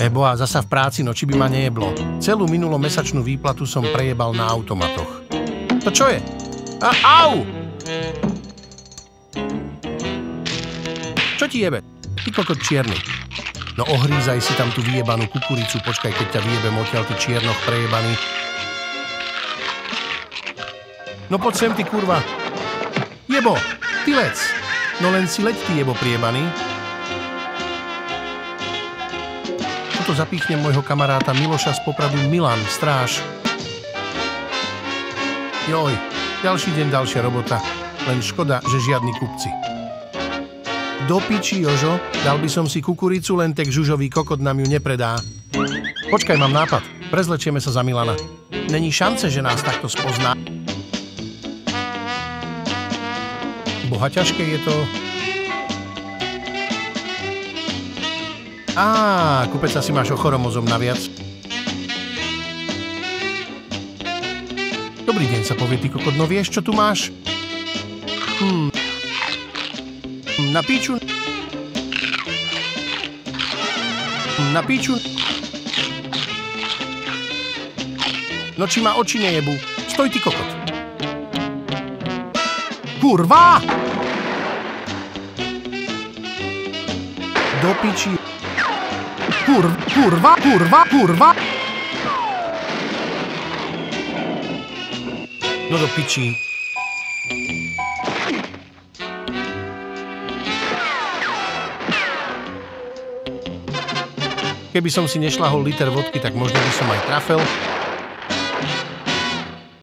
Boha, zasa v práci, no či by ma nejeblo. Celú minulomesačnú výplatu som prejebal na automatoch. To čo je? Au! Čo ti jebe? Ty kokot čierny. No ohrízaj si tam tú vyjebanú kukuricu, počkaj, keď ťa vyjebem odtiaľ, ty čiernoch prejebaný. No poď sem, ty kurva. Jebo, ty lec. No len si leď, ty jebo priebaný. Toto zapíchnem môjho kamaráta Miloša z Popradu, Milan, stráž. Joj, ďalší deň, ďalšia robota. Len škoda, že žiadni kupci. Do piči, Jožo, dal by som si kukuricu, len tak žužový kokot nám ju nepredá. Počkaj, mám nápad. Prezlečieme sa za Milana. Není šance, že nás takto spozná. Boha, ťažké je to. Kúpec asi máš ochoromozom naviac. Dobrý deň, sa povie, ty kokot, no vieš, čo tu máš? Na píču. Na píču. No či ma oči nejebu. Stoj, ty kokot. Kurva! Do piči. Kurva. No do piči. Keby som si nešľahol liter vodky, tak možno by som aj trafel.